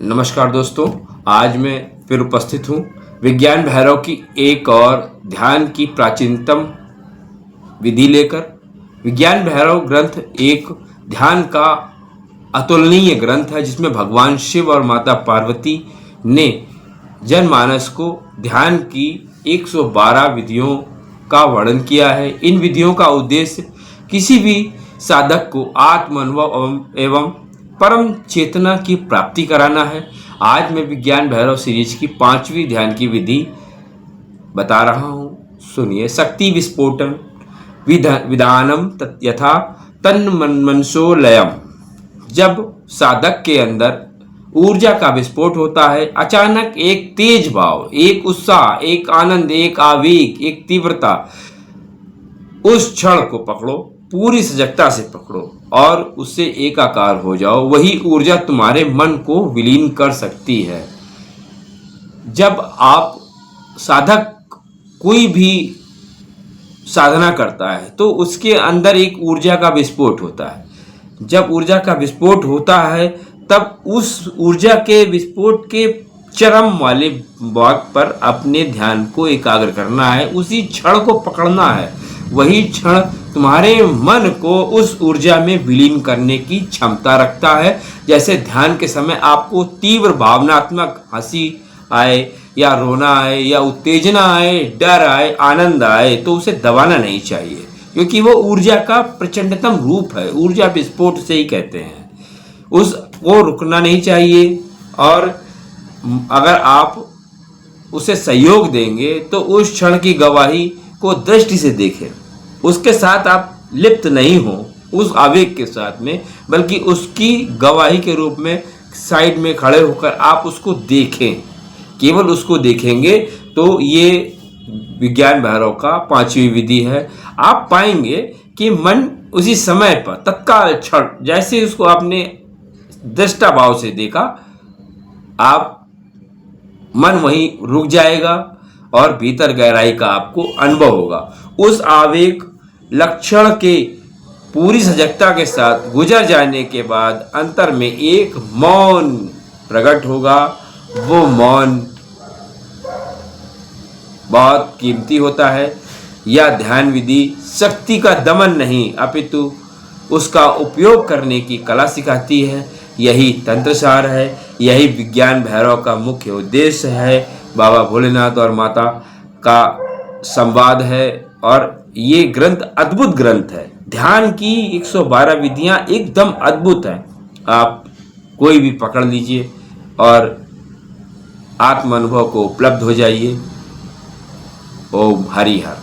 नमस्कार दोस्तों, आज मैं फिर उपस्थित हूँ विज्ञान भैरव की एक और ध्यान की प्राचीनतम विधि लेकर। विज्ञान भैरव ग्रंथ एक ध्यान का अतुलनीय ग्रंथ है जिसमें भगवान शिव और माता पार्वती ने जनमानस को ध्यान की 112 विधियों का वर्णन किया है। इन विधियों का उद्देश्य किसी भी साधक को आत्म अनुभव एवं परम चेतना की प्राप्ति कराना है। आज मैं विज्ञान भैरव सीरीज की 5वीं ध्यान की विधि बता रहा हूँ, सुनिए। शक्ति विस्फोटन विधानम यथा तन्मनसो लयम। जब साधक के अंदर ऊर्जा का विस्फोट होता है, अचानक एक तेज भाव, एक उत्साह, एक आनंद, एक आवेग, एक तीव्रता, उस क्षण को पकड़ो, पूरी सजगता से पकड़ो और उससे एकाकार हो जाओ। वही ऊर्जा तुम्हारे मन को विलीन कर सकती है। जब आप साधक कोई भी साधना करता है तो उसके अंदर एक ऊर्जा का विस्फोट होता है। जब ऊर्जा का विस्फोट होता है तब उस ऊर्जा के विस्फोट के चरम वाले भाग पर अपने ध्यान को एकाग्र करना है, उसी क्षण को पकड़ना है। वही क्षण तुम्हारे मन को उस ऊर्जा में विलीन करने की क्षमता रखता है। जैसे ध्यान के समय आपको तीव्र भावनात्मक हंसी आए या रोना आए या उत्तेजना आए, डर आए, आनंद आए, तो उसे दबाना नहीं चाहिए, क्योंकि वो ऊर्जा का प्रचंडतम रूप है। ऊर्जा विस्फोट से ही कहते हैं, उसको रुकना नहीं चाहिए। और अगर आप उसे सहयोग देंगे तो उस क्षण की गवाही को दृष्टि से देखें। उसके साथ आप लिप्त नहीं हो उस आवेग के साथ में, बल्कि उसकी गवाही के रूप में साइड में खड़े होकर आप उसको देखें। केवल उसको देखेंगे तो ये विज्ञान भैरव का 5वीं विधि है। आप पाएंगे कि मन उसी समय पर तत्काल क्षण, जैसे उसको आपने दृष्टा भाव से देखा, आप मन वहीं रुक जाएगा और भीतर गहराई का आपको अनुभव होगा। उस आवेग लक्षण के पूरी सजगता के साथ गुजर जाने के बाद अंतर में एक मौन प्रकट होगा। वो मौन बहुत कीमती होता है। यह ध्यान विधि शक्ति का दमन नहीं अपितु उसका उपयोग करने की कला सिखाती है। यही तंत्रसार है, यही विज्ञान भैरव का मुख्य उद्देश्य है। बाबा भोलेनाथ और माता का संवाद है और ये ग्रंथ अद्भुत ग्रंथ है। ध्यान की 112 विधियां एकदम अद्भुत हैं। आप कोई भी पकड़ लीजिए और आत्म अनुभव को उपलब्ध हो जाइए। ओम हरि हर।